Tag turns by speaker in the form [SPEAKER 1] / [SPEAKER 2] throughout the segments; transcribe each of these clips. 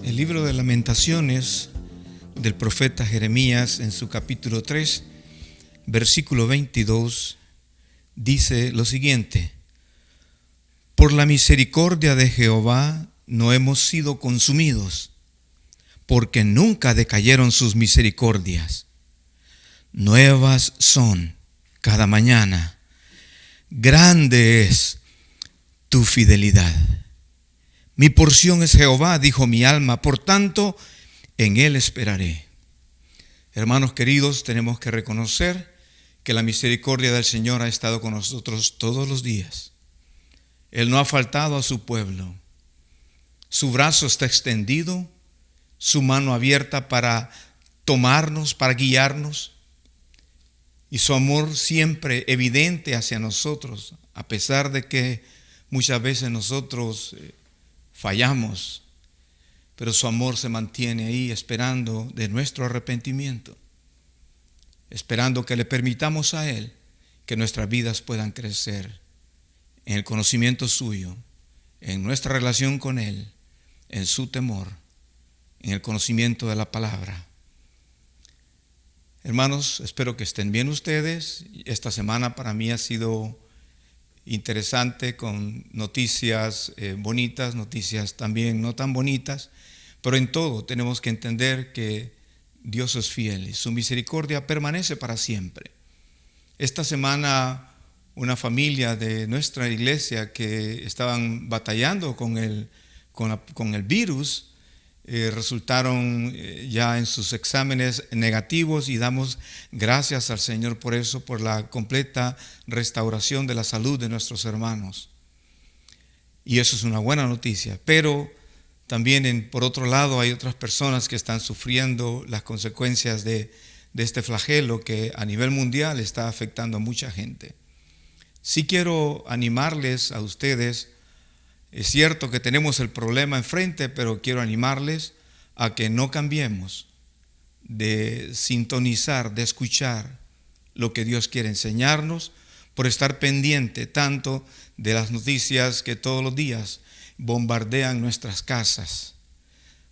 [SPEAKER 1] El libro de Lamentaciones del profeta Jeremías, en su capítulo 3, versículo 22, dice lo siguiente: Por la misericordia de Jehová no hemos sido consumidos, porque nunca decayeron sus misericordias. Nuevas son cada mañana, grande es tu fidelidad. Mi porción es Jehová, dijo mi alma, por tanto, en él esperaré. Hermanos queridos, tenemos que reconocer que la misericordia del Señor ha estado con nosotros todos los días. Él no ha faltado a su pueblo. Su brazo está extendido, su mano abierta para tomarnos, para guiarnos, y su amor siempre evidente hacia nosotros, a pesar de que muchas veces nosotros fallamos, pero su amor se mantiene ahí esperando de nuestro arrepentimiento, esperando que le permitamos a Él que nuestras vidas puedan crecer en el conocimiento suyo, en nuestra relación con Él, en su temor, en el conocimiento de la palabra. Hermanos, espero que estén bien ustedes. Esta semana para mí ha sido interesante, con noticias bonitas, noticias también no tan bonitas, pero en todo tenemos que entender que Dios es fiel y su misericordia permanece para siempre. Esta semana una familia de nuestra iglesia que estaban batallando con el virus, resultaron ya en sus exámenes negativos, y damos gracias al Señor por eso, por la completa restauración de la salud de nuestros hermanos. Y eso es una buena noticia. Pero también por otro lado hay otras personas que están sufriendo las consecuencias de este flagelo que a nivel mundial está afectando a mucha gente. Sí quiero animarles a ustedes. Es cierto que tenemos el problema enfrente, pero quiero animarles a que no cambiemos de sintonizar, de escuchar lo que Dios quiere enseñarnos, por estar pendiente tanto de las noticias que todos los días bombardean nuestras casas.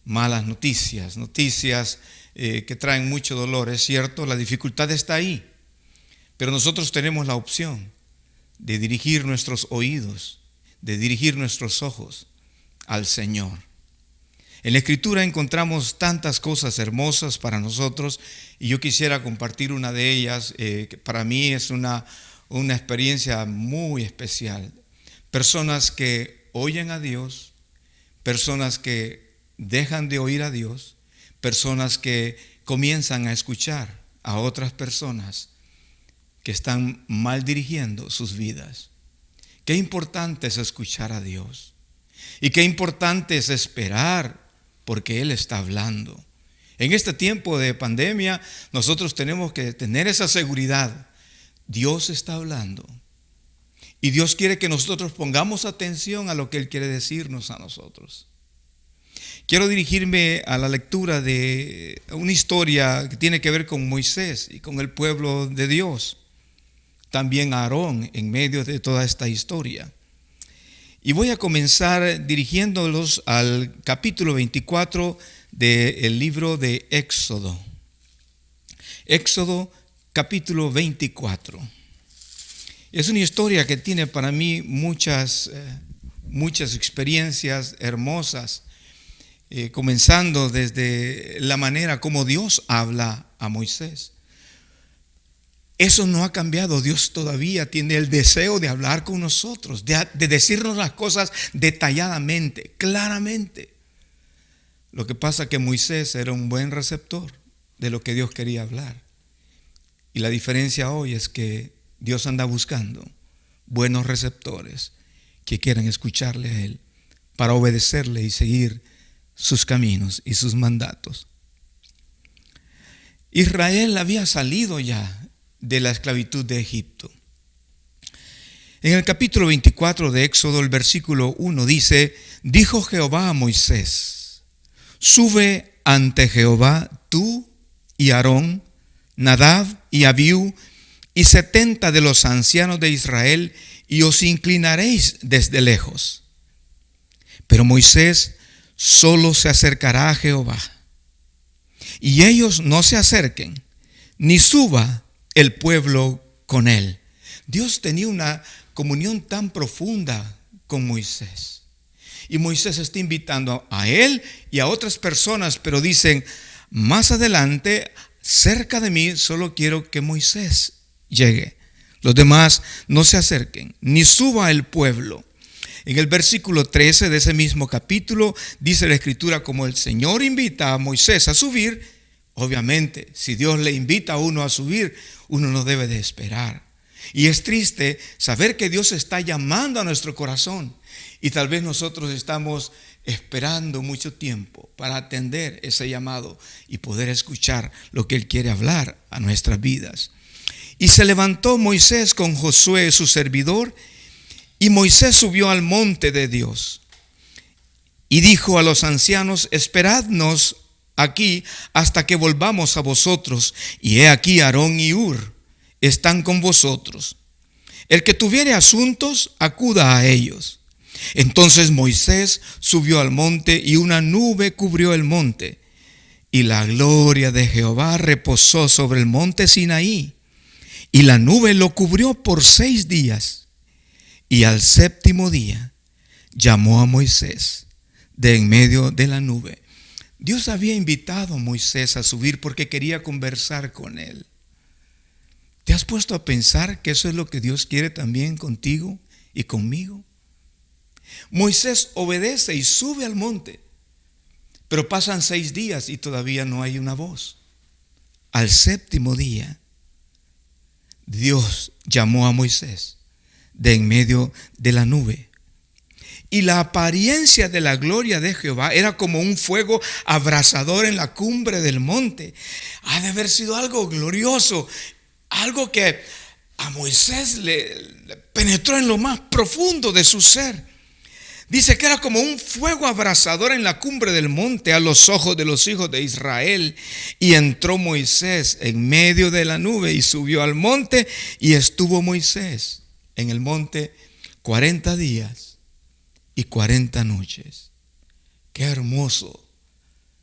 [SPEAKER 1] Malas noticias, noticias que traen mucho dolor. Es cierto, la dificultad está ahí, pero nosotros tenemos la opción de dirigir nuestros oídos, de dirigir nuestros ojos al Señor. En la Escritura encontramos tantas cosas hermosas para nosotros, y yo quisiera compartir una de ellas, que para mí es una experiencia muy especial. Personas que oyen a Dios, personas que dejan de oír a Dios, personas que comienzan a escuchar a otras personas que están mal dirigiendo sus vidas. Qué importante es escuchar a Dios, y qué importante es esperar, porque Él está hablando. En este tiempo de pandemia nosotros tenemos que tener esa seguridad. Dios está hablando, y Dios quiere que nosotros pongamos atención a lo que Él quiere decirnos a nosotros. Quiero dirigirme a la lectura de una historia que tiene que ver con Moisés y con el pueblo de Dios. También a Aarón en medio de toda esta historia. Y voy a comenzar dirigiéndolos al capítulo 24 del libro de Éxodo. Éxodo capítulo 24. Es una historia que tiene para mí muchas experiencias hermosas, comenzando desde la manera como Dios habla a Moisés. Eso no ha cambiado. Dios todavía tiene el deseo de hablar con nosotros, de decirnos las cosas detalladamente, claramente. Lo que pasa es que Moisés era un buen receptor de lo que Dios quería hablar. Y la diferencia hoy es que Dios anda buscando buenos receptores que quieran escucharle a Él para obedecerle y seguir sus caminos y sus mandatos. Israel había salido ya de la esclavitud de Egipto. En el capítulo 24 de Éxodo, el versículo 1 dice: Dijo Jehová a Moisés: Sube ante Jehová tú y Aarón, Nadab y Abiú, y 70 de los ancianos de Israel, y os inclinaréis desde lejos. Pero Moisés solo se acercará a Jehová, y ellos no se acerquen, ni suba el pueblo con él. Dios tenía una comunión tan profunda con Moisés. Y Moisés está invitando a él y a otras personas, pero dicen, más adelante, cerca de mí, solo quiero que Moisés llegue. Los demás no se acerquen, ni suba el pueblo. En el versículo 13 de ese mismo capítulo, dice la Escritura, como el Señor invita a Moisés a subir, obviamente, si Dios le invita a uno a subir, uno no debe de esperar. Y es triste saber que Dios está llamando a nuestro corazón y tal vez nosotros estamos esperando mucho tiempo para atender ese llamado y poder escuchar lo que Él quiere hablar a nuestras vidas. Y se levantó Moisés con Josué su servidor, y Moisés subió al monte de Dios y dijo a los ancianos: esperadnos aquí hasta que volvamos a vosotros, y he aquí Aarón y Hur están con vosotros. El que tuviere asuntos, acuda a ellos. Entonces Moisés subió al monte, y una nube cubrió el monte, y la gloria de Jehová reposó sobre el monte Sinaí, y la nube lo cubrió por 6 días. Y al 7º día llamó a Moisés de en medio de la nube. Dios había invitado a Moisés a subir porque quería conversar con él. ¿Te has puesto a pensar que eso es lo que Dios quiere también contigo y conmigo? Moisés obedece y sube al monte, pero pasan 6 días y todavía no hay una voz. Al 7º día, Dios llamó a Moisés de en medio de la nube. Y la apariencia de la gloria de Jehová era como un fuego abrasador en la cumbre del monte. Ha de haber sido algo glorioso, algo que a Moisés le penetró en lo más profundo de su ser. Dice que era como un fuego abrasador en la cumbre del monte a los ojos de los hijos de Israel. Y entró Moisés en medio de la nube y subió al monte, y estuvo Moisés en el monte 40 días y 40 noches. Qué hermoso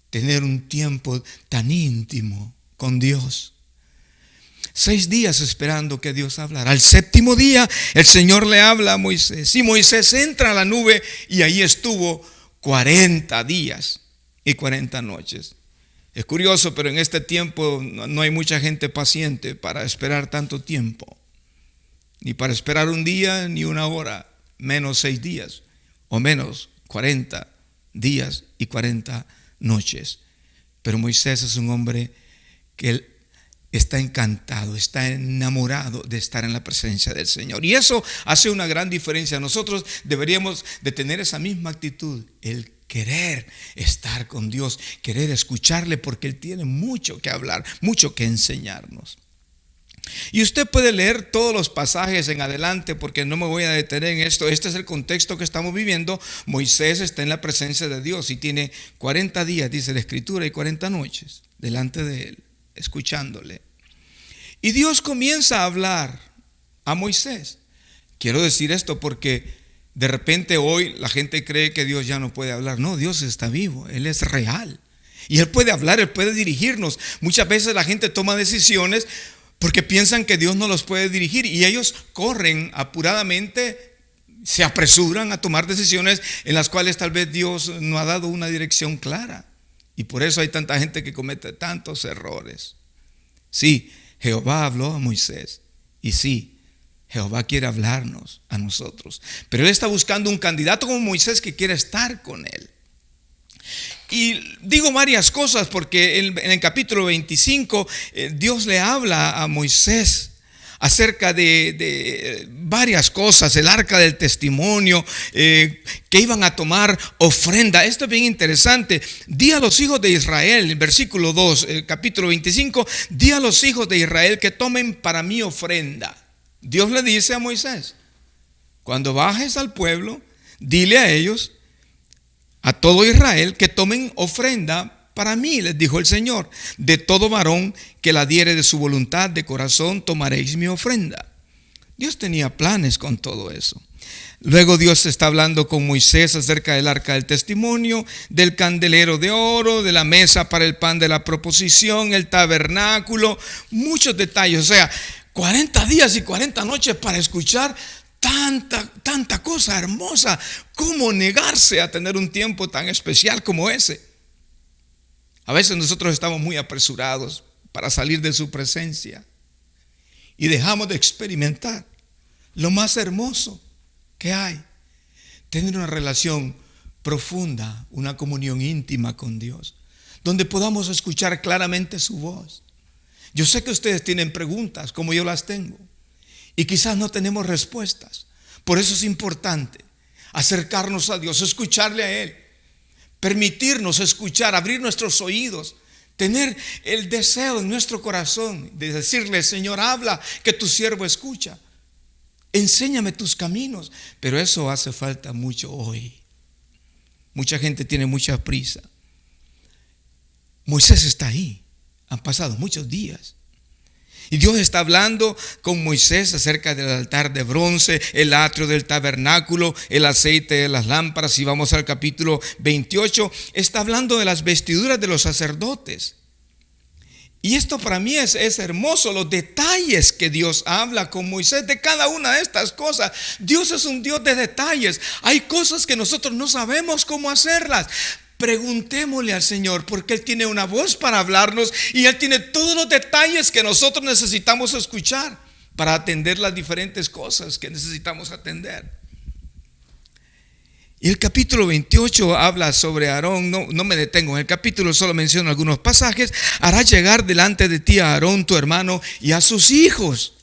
[SPEAKER 1] tener un tiempo tan íntimo con Dios. 6 días esperando que Dios hablara. Al 7º día el Señor le habla a Moisés, y Moisés entra a la nube, y ahí estuvo 40 días y 40 noches. Es curioso, pero en este tiempo no hay mucha gente paciente para esperar tanto tiempo. Ni para esperar un día ni una hora, menos 6 días, o menos 40 días y 40 noches. Pero Moisés es un hombre que él está encantado, está enamorado de estar en la presencia del Señor. Y eso hace una gran diferencia. Nosotros deberíamos de tener esa misma actitud, el querer estar con Dios, querer escucharle, porque Él tiene mucho que hablar, mucho que enseñarnos. Y usted puede leer todos los pasajes en adelante, porque no me voy a detener en esto. Este es el contexto que estamos viviendo. Moisés está en la presencia de Dios y tiene 40 días, dice la Escritura, y 40 noches delante de Él, escuchándole. Y Dios comienza a hablar a Moisés. Quiero decir esto porque de repente hoy la gente cree que Dios ya no puede hablar. No, Dios está vivo, Él es real. Y Él puede hablar, Él puede dirigirnos. Muchas veces la gente toma decisiones porque piensan que Dios no los puede dirigir, y ellos corren apuradamente, se apresuran a tomar decisiones en las cuales tal vez Dios no ha dado una dirección clara. Y por eso hay tanta gente que comete tantos errores. Sí, Jehová habló a Moisés, y sí, Jehová quiere hablarnos a nosotros, pero Él está buscando un candidato como Moisés que quiera estar con Él. Y digo varias cosas porque en el capítulo 25 Dios le habla a Moisés acerca de varias cosas, el arca del testimonio, que iban a tomar ofrenda. Esto es bien interesante. Di a los hijos de Israel, versículo 2, capítulo 25, di a los hijos de Israel que tomen para mí ofrenda. Dios le dice a Moisés: cuando bajes al pueblo, dile a ellos, a todo Israel, que tomen ofrenda para mí, les dijo el Señor. De todo varón que la diere de su voluntad de corazón, tomaréis mi ofrenda. Dios tenía planes con todo eso. Luego Dios está hablando con Moisés acerca del arca del testimonio, del candelero de oro, de la mesa para el pan de la proposición, el tabernáculo, muchos detalles. O sea, 40 días y 40 noches para escuchar tanta cosa hermosa. ¿Cómo negarse a tener un tiempo tan especial como ese? A veces nosotros estamos muy apresurados para salir de su presencia y dejamos de experimentar lo más hermoso que hay: tener una relación profunda, una comunión íntima con Dios, donde podamos escuchar claramente su voz. Yo sé que ustedes tienen preguntas como yo las tengo y quizás no tenemos respuestas. Por eso es importante acercarnos a Dios, escucharle a Él, permitirnos escuchar, abrir nuestros oídos, tener el deseo en nuestro corazón de decirle: Señor, habla, que tu siervo escucha. Enséñame tus caminos. Pero eso hace falta mucho hoy. Mucha gente tiene mucha prisa. Moisés está ahí. Han pasado muchos días y Dios está hablando con Moisés acerca del altar de bronce, el atrio del tabernáculo, el aceite de las lámparas. Y vamos al capítulo 28, está hablando de las vestiduras de los sacerdotes. Y esto para mí es hermoso, los detalles que Dios habla con Moisés de cada una de estas cosas. Dios es un Dios de detalles. Hay cosas que nosotros no sabemos cómo hacerlas. Preguntémosle al Señor, porque Él tiene una voz para hablarnos y Él tiene todos los detalles que nosotros necesitamos escuchar para atender las diferentes cosas que necesitamos atender. Y el capítulo 28 habla sobre Aarón. No me detengo en el capítulo, solo menciono algunos pasajes. Hará llegar delante de ti a Aarón tu hermano y a sus hijos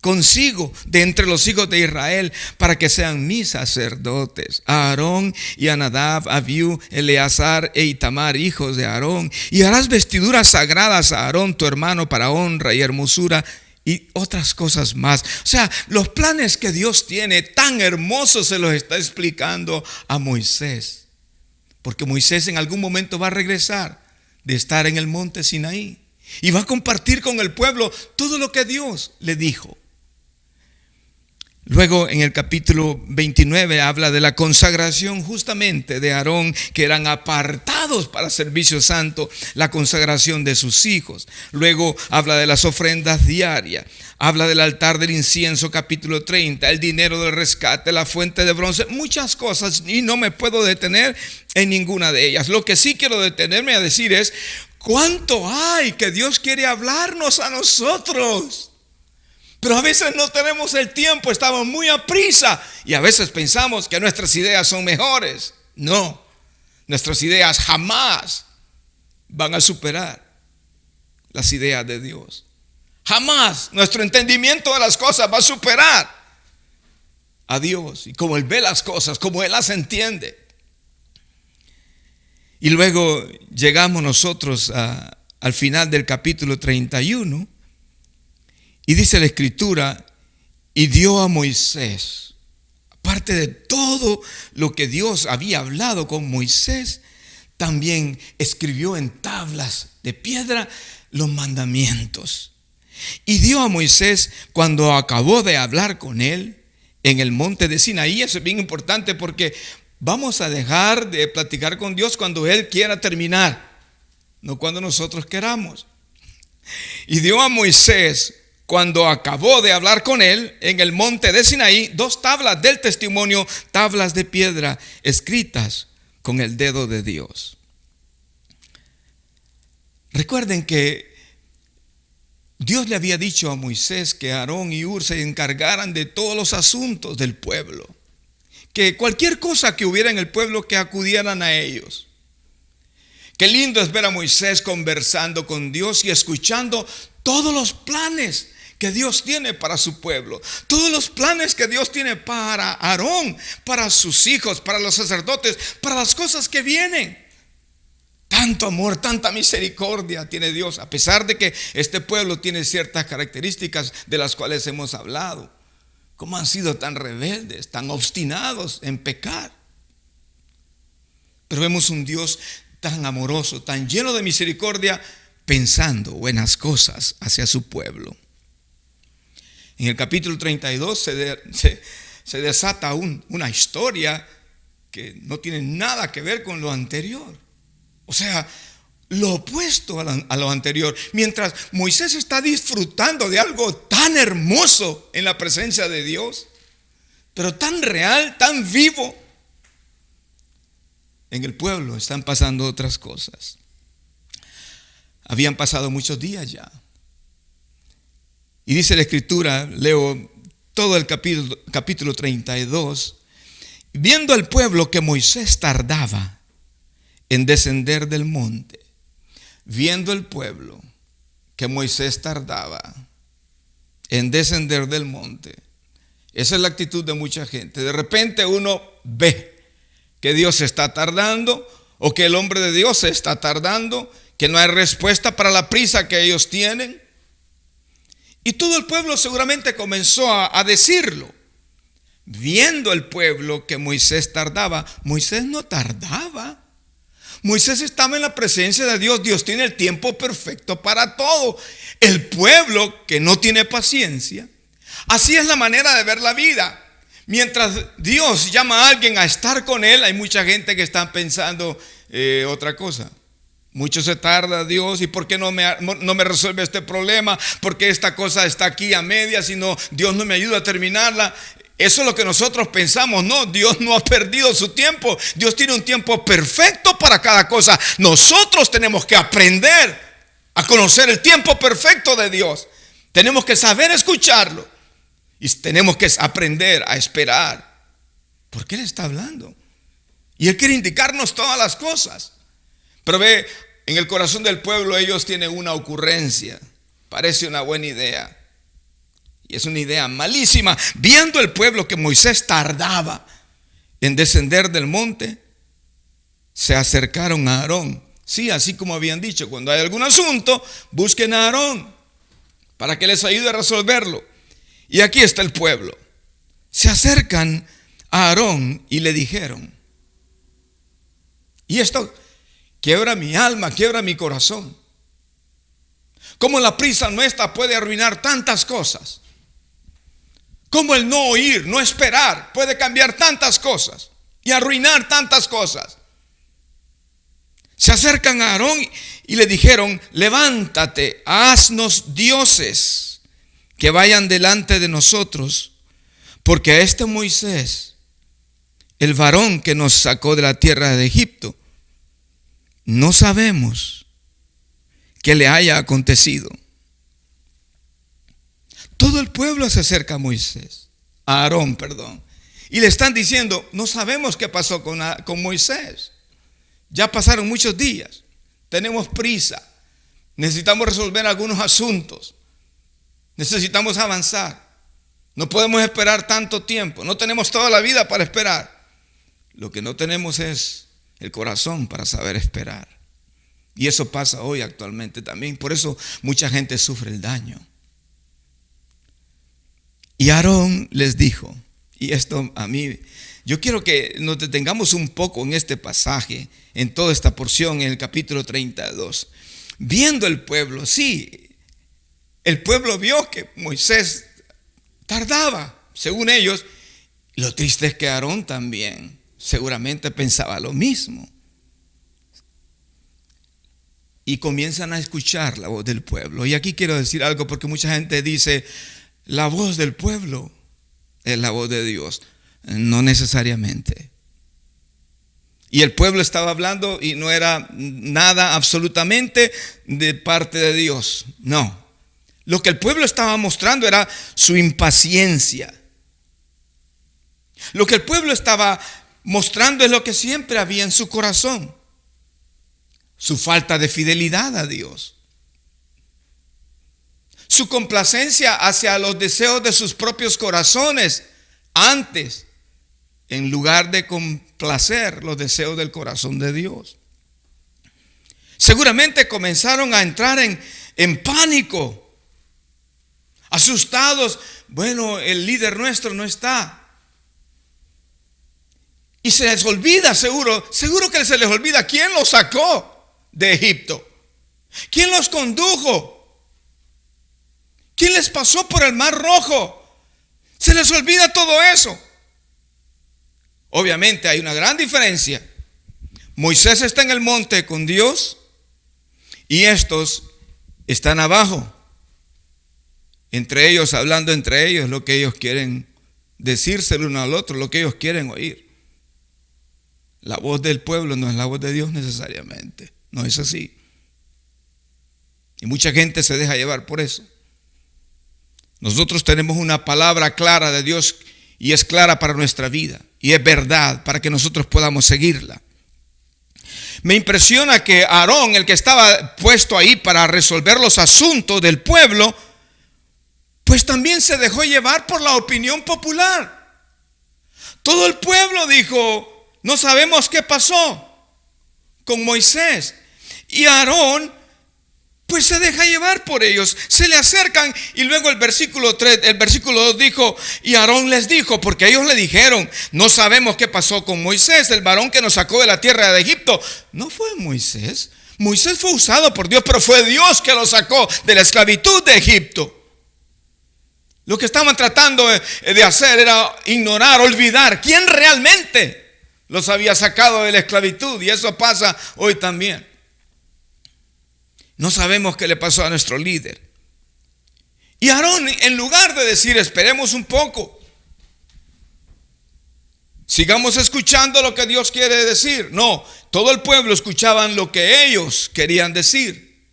[SPEAKER 1] consigo de entre los hijos de Israel, para que sean mis sacerdotes: a Aarón y a Nadab, Abiú, Eleazar e Itamar, hijos de Aarón. Y harás vestiduras sagradas a Aarón tu hermano para honra y hermosura, y otras cosas más. O sea, los planes que Dios tiene tan hermosos se los está explicando a Moisés, porque Moisés en algún momento va a regresar de estar en el monte Sinaí y va a compartir con el pueblo todo lo que Dios le dijo. Luego en el capítulo 29 habla de la consagración justamente de Aarón, que eran apartados para servicio santo, la consagración de sus hijos. Luego habla de las ofrendas diarias, habla del altar del incienso, capítulo 30, el dinero del rescate, la fuente de bronce, muchas cosas, y no me puedo detener en ninguna de ellas. Lo que sí quiero detenerme a decir es: ¿cuánto hay que Dios quiere hablarnos a nosotros? Pero a veces no tenemos el tiempo, estamos muy aprisa y a veces pensamos que nuestras ideas son mejores. No, nuestras ideas jamás van a superar las ideas de Dios. Jamás nuestro entendimiento de las cosas va a superar a Dios y como Él ve las cosas, como Él las entiende. Y luego llegamos nosotros al final del capítulo 31. Y dice la escritura: y dio a Moisés, aparte de todo lo que Dios había hablado con Moisés, también escribió en tablas de piedra los mandamientos. Y dio a Moisés cuando acabó de hablar con él en el monte de Sinaí. Eso es bien importante, porque vamos a dejar de platicar con Dios cuando Él quiera terminar, no cuando nosotros queramos. Y dio a Moisés, cuando acabó de hablar con él en el monte de Sinaí, 2 tablas del testimonio, tablas de piedra escritas con el dedo de Dios. Recuerden que Dios le había dicho a Moisés que Aarón y Hur se encargaran de todos los asuntos del pueblo, que cualquier cosa que hubiera en el pueblo, que acudieran a ellos. Qué lindo es ver a Moisés conversando con Dios y escuchando todos los planes que Dios tiene para su pueblo, todos los planes que Dios tiene para Aarón, para sus hijos, para los sacerdotes, para las cosas que vienen. Tanto amor, tanta misericordia tiene Dios, a pesar de que este pueblo tiene ciertas características de las cuales hemos hablado. ¿Cómo han sido tan rebeldes, tan obstinados en pecar? Pero vemos un Dios tan amoroso, tan lleno de misericordia, pensando buenas cosas hacia su pueblo. En el capítulo 32 se desata una historia que no tiene nada que ver con lo anterior. O sea, lo opuesto a lo anterior. Mientras Moisés está disfrutando de algo tan hermoso en la presencia de Dios, pero tan real, tan vivo, en el pueblo están pasando otras cosas. Habían pasado muchos días ya. Y dice la Escritura, leo todo el capítulo 32, viendo al pueblo que Moisés tardaba en descender del monte, viendo el pueblo que Moisés tardaba en descender del monte. Esa es la actitud de mucha gente. De repente uno ve que Dios está tardando, o que el hombre de Dios se está tardando, que no hay respuesta para la prisa que ellos tienen. Y todo el pueblo seguramente comenzó a decirlo. Viendo el pueblo que Moisés tardaba, Moisés no tardaba. Moisés estaba en la presencia de Dios. Dios tiene el tiempo perfecto para todo. El pueblo que no tiene paciencia, así es la manera de ver la vida. Mientras Dios llama a alguien a estar con Él, hay mucha gente que está pensando otra cosa. Mucho se tarda Dios, ¿y por qué no me resuelve este problema? ¿Por qué esta cosa está aquí a medias y Dios no me ayuda a terminarla? Eso es lo que nosotros pensamos. No, Dios no ha perdido su tiempo. Dios tiene un tiempo perfecto para cada cosa. Nosotros tenemos que aprender a conocer el tiempo perfecto de Dios. Tenemos que saber escucharlo. Y tenemos que aprender a esperar. Porque Él está hablando. Y Él quiere indicarnos todas las cosas. Pero ve, en el corazón del pueblo ellos tienen una ocurrencia. Parece una buena idea. Y es una idea malísima. Viendo el pueblo que Moisés tardaba en descender del monte, se acercaron a Aarón. Sí, así como habían dicho, cuando hay algún asunto, busquen a Aarón para que les ayude a resolverlo. Y aquí está el pueblo. Se acercan a Aarón y le dijeron, y esto quiebra mi alma, quiebra mi corazón. ¿Cómo la prisa nuestra puede arruinar tantas cosas? ¿Cómo el no oír, no esperar puede cambiar tantas cosas y arruinar tantas cosas? Se acercan a Aarón y le dijeron, levántate, haznos dioses que vayan delante de nosotros, porque a este Moisés, el varón que nos sacó de la tierra de Egipto, no sabemos qué le haya acontecido. Todo el pueblo se acerca a Aarón, y le están diciendo, no sabemos qué pasó con Moisés. Ya pasaron muchos días, tenemos prisa, necesitamos resolver algunos asuntos, necesitamos avanzar, no podemos esperar tanto tiempo, no tenemos toda la vida para esperar. Lo que no tenemos es el corazón para saber esperar. Y eso pasa hoy actualmente también. Por eso mucha gente sufre el daño. Y Aarón les dijo, y esto a mí, yo quiero que nos detengamos un poco en este pasaje, en toda esta porción, en el capítulo 32. Viendo el pueblo, sí, el pueblo vio que Moisés tardaba, según ellos. Lo triste es que Aarón también seguramente pensaba lo mismo. Y comienzan a escuchar la voz del pueblo. Y aquí quiero decir algo, porque mucha gente dice, la voz del pueblo es la voz de Dios. No necesariamente. Y el pueblo estaba hablando y no era nada absolutamente de parte de Dios. No. Lo que el pueblo estaba mostrando era su impaciencia. Lo que el pueblo estaba mostrando es lo que siempre había en su corazón: su falta de fidelidad a Dios, su complacencia hacia los deseos de sus propios corazones antes, en lugar de complacer los deseos del corazón de Dios. Seguramente comenzaron a entrar en pánico, asustados. Bueno, el líder nuestro no está. Y se les olvida, seguro que se les olvida quién los sacó de Egipto, quién los condujo, quién les pasó por el Mar Rojo. Se les olvida todo eso. Obviamente hay una gran diferencia. Moisés está en el monte con Dios y estos están abajo, entre ellos, hablando entre ellos lo que ellos quieren decirse el uno al otro, lo que ellos quieren oír. La voz del pueblo no es la voz de Dios necesariamente, no es así. Y mucha gente se deja llevar por eso. Nosotros tenemos una palabra clara de Dios y es clara para nuestra vida y es verdad para que nosotros podamos seguirla. Me impresiona que Aarón, el que estaba puesto ahí para resolver los asuntos del pueblo, pues también se dejó llevar por la opinión popular. Todo el pueblo dijo: no sabemos qué pasó con Moisés. Y Aarón pues se deja llevar por ellos, se le acercan. Y luego el versículo 2 dijo: y Aarón les dijo, porque ellos le dijeron: no sabemos qué pasó con Moisés, el varón que nos sacó de la tierra de Egipto. No fue Moisés. Moisés fue usado por Dios, pero fue Dios que lo sacó de la esclavitud de Egipto. Lo que estaban tratando de hacer era ignorar, olvidar quién realmente los había sacado de la esclavitud. Y eso pasa hoy también. No sabemos qué le pasó a nuestro líder. Y Aarón, en lugar de decir: esperemos un poco, sigamos escuchando lo que Dios quiere decir. No, todo el pueblo escuchaban lo que ellos querían decir.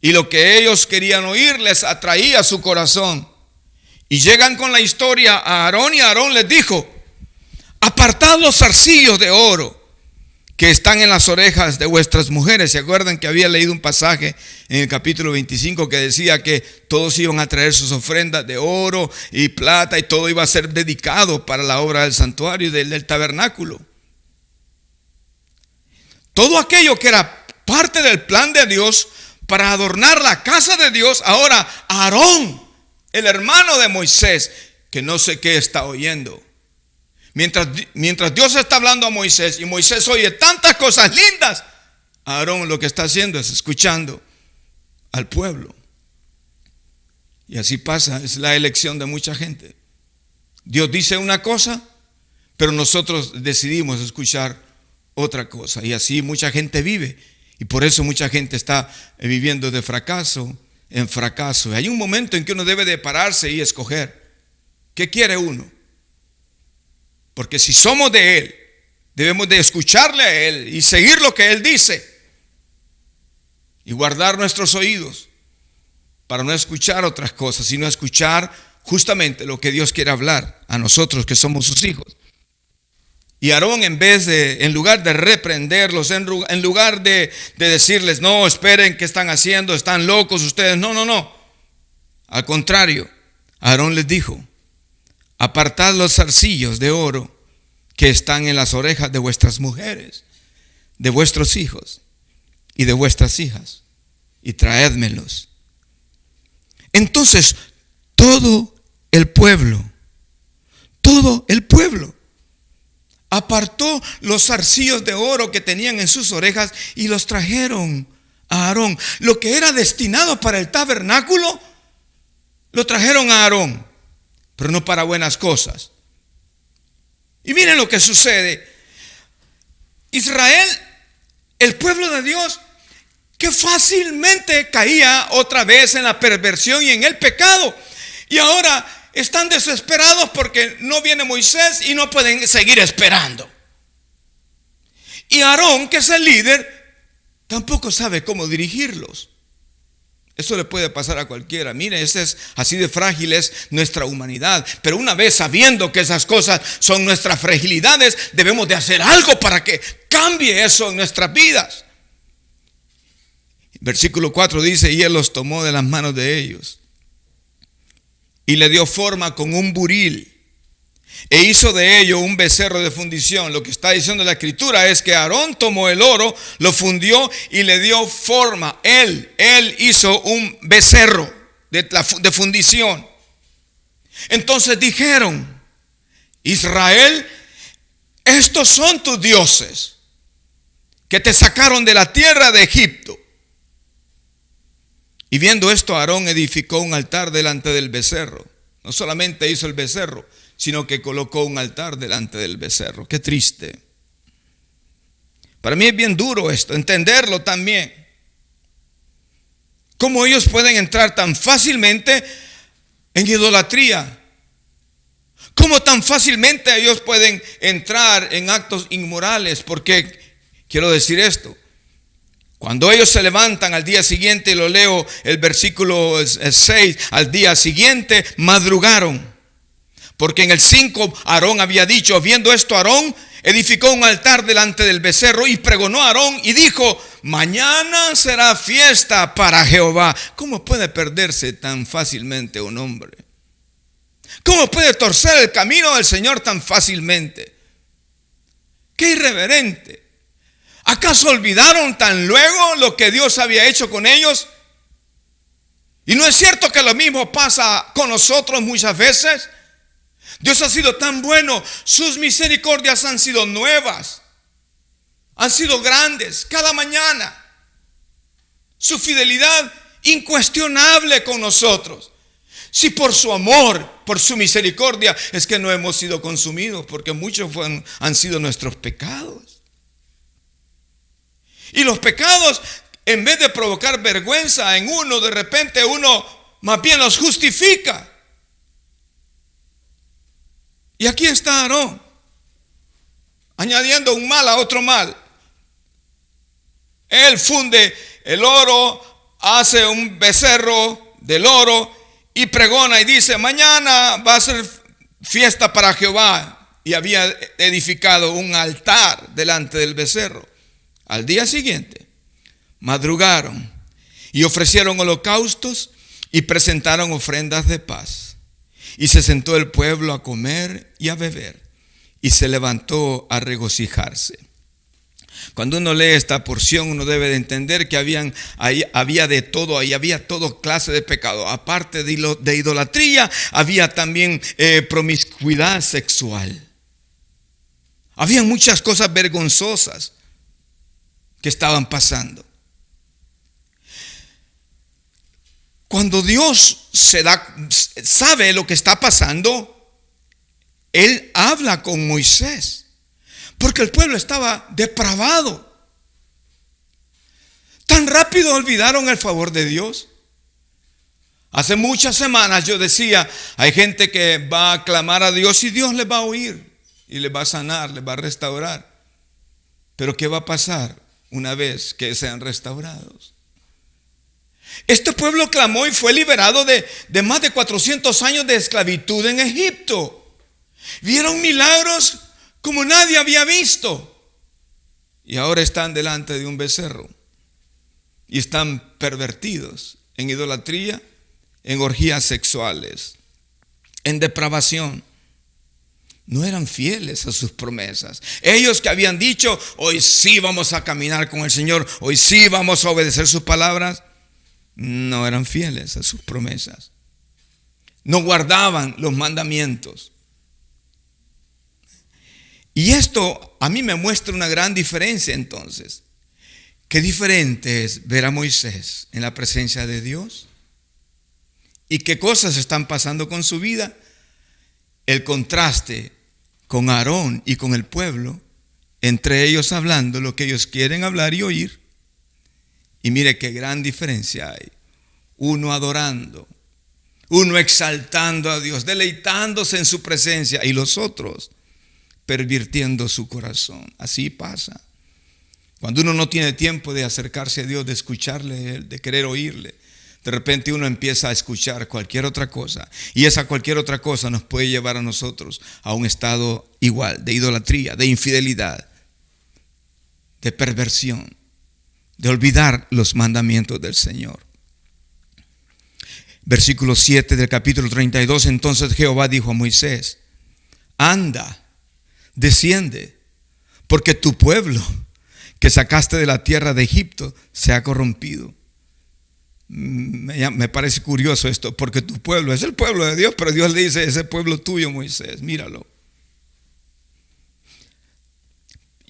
[SPEAKER 1] Y lo que ellos querían oír les atraía su corazón. Y llegan con la historia a Aarón, y Aarón les dijo: apartad los zarcillos de oro que están en las orejas de vuestras mujeres. ¿Se acuerdan que había leído un pasaje en el capítulo 25 que decía que todos iban a traer sus ofrendas de oro y plata y todo iba a ser dedicado para la obra del santuario y del tabernáculo? Todo aquello que era parte del plan de Dios para adornar la casa de Dios, ahora Aarón, el hermano de Moisés, que no sé qué está oyendo. Mientras Dios está hablando a Moisés y Moisés oye tantas cosas lindas, Aarón lo que está haciendo es escuchando al pueblo. Y así pasa, es la elección de mucha gente. Dios dice una cosa, pero nosotros decidimos escuchar otra cosa. Y así mucha gente vive. Y por eso mucha gente está viviendo de fracaso en fracaso. Y hay un momento en que uno debe de pararse y escoger. ¿Qué quiere uno? Porque si somos de Él, debemos de escucharle a Él y seguir lo que Él dice. Y guardar nuestros oídos para no escuchar otras cosas, sino escuchar justamente lo que Dios quiere hablar a nosotros que somos sus hijos. Y Aarón, en lugar de reprenderlos, en lugar de decirles: no, esperen, ¿qué están haciendo? Están locos ustedes. No. Al contrario, Aarón les dijo: apartad los zarcillos de oro que están en las orejas de vuestras mujeres, de vuestros hijos y de vuestras hijas, y traédmelos. Entonces todo el pueblo apartó los zarcillos de oro que tenían en sus orejas y los trajeron a Aarón. Lo que era destinado para el tabernáculo, lo trajeron a Aarón, pero no para buenas cosas. Y miren lo que sucede. Israel, el pueblo de Dios, que fácilmente caía otra vez en la perversión y en el pecado. Y ahora están desesperados porque no viene Moisés y no pueden seguir esperando. Y Aarón, que es el líder, tampoco sabe cómo dirigirlos. Eso le puede pasar a cualquiera. Mire, así de frágil es nuestra humanidad. Pero una vez sabiendo que esas cosas son nuestras fragilidades, debemos de hacer algo para que cambie eso en nuestras vidas. Versículo 4 dice: y él los tomó de las manos de ellos y le dio forma con un buril e hizo de ello un becerro de fundición. Lo que está diciendo la escritura es que Aarón tomó el oro, lo fundió y le dio forma. Él hizo un becerro de fundición. Entonces dijeron: Israel, estos son tus dioses que te sacaron de la tierra de Egipto. Y viendo esto, Aarón edificó un altar delante del becerro. No solamente hizo el becerro, sino que colocó un altar delante del becerro. Qué triste. Para mí es bien duro esto, entenderlo también. ¿Cómo ellos pueden entrar tan fácilmente en idolatría? ¿Cómo tan fácilmente ellos pueden entrar en actos inmorales? Porque quiero decir esto. Cuando ellos se levantan al día siguiente, lo leo el versículo 6, al día siguiente madrugaron. Porque en el 5 Aarón había dicho, viendo esto Aarón edificó un altar delante del becerro y pregonó a Aarón y dijo, mañana será fiesta para Jehová. ¿Cómo puede perderse tan fácilmente un hombre? ¿Cómo puede torcer el camino del Señor tan fácilmente? ¡Qué irreverente! ¿Acaso olvidaron tan luego lo que Dios había hecho con ellos? ¿Y no es cierto que lo mismo pasa con nosotros muchas veces? Dios ha sido tan bueno, sus misericordias han sido nuevas, han sido grandes cada mañana. Su fidelidad incuestionable con nosotros. Si por su amor, por su misericordia, es que no hemos sido consumidos, porque muchos han sido nuestros pecados. Y los pecados, en vez de provocar vergüenza en uno, de repente uno más bien los justifica. Y aquí está Aarón, añadiendo un mal a otro mal. Él funde el oro, hace un becerro del oro y pregona y dice, mañana va a ser fiesta para Jehová. Y había edificado un altar delante del becerro. Al día siguiente, madrugaron y ofrecieron holocaustos y presentaron ofrendas de paz. Y se sentó el pueblo a comer y a beber, y se levantó a regocijarse. Cuando uno lee esta porción, uno debe de entender que había de todo, ahí había toda clase de pecado. Aparte de idolatría, había también promiscuidad sexual. Había muchas cosas vergonzosas que estaban pasando. Cuando Dios sabe lo que está pasando, Él habla con Moisés, porque el pueblo estaba depravado. Tan rápido olvidaron el favor de Dios. Hace muchas semanas yo decía, hay gente que va a clamar a Dios y Dios les va a oír y les va a sanar, les va a restaurar. Pero ¿qué va a pasar una vez que sean restaurados? Este pueblo clamó y fue liberado de más de 400 años de esclavitud en Egipto. Vieron milagros como nadie había visto. Y ahora están delante de un becerro. Y están pervertidos en idolatría, en orgías sexuales, en depravación. No eran fieles a sus promesas. Ellos que habían dicho, hoy sí vamos a caminar con el Señor, hoy sí vamos a obedecer sus palabras, no eran fieles a sus promesas. No guardaban los mandamientos. Y esto a mí me muestra una gran diferencia entonces. Qué diferente es ver a Moisés en la presencia de Dios y qué cosas están pasando con su vida. El contraste con Aarón y con el pueblo, entre ellos hablando lo que ellos quieren hablar y oír. Y mire qué gran diferencia hay. Uno adorando, uno exaltando a Dios, deleitándose en su presencia, y los otros pervirtiendo su corazón. Así pasa. Cuando uno no tiene tiempo de acercarse a Dios, de escucharle a Él, de querer oírle, de repente uno empieza a escuchar cualquier otra cosa. Y esa cualquier otra cosa nos puede llevar a nosotros a un estado igual, de idolatría, de infidelidad, de perversión, de olvidar los mandamientos del Señor. Versículo 7 del capítulo 32. Entonces Jehová dijo a Moisés, anda, desciende, porque tu pueblo que sacaste de la tierra de Egipto se ha corrompido. Me parece curioso esto, porque tu pueblo es el pueblo de Dios, pero Dios le dice, ese pueblo tuyo, Moisés, míralo.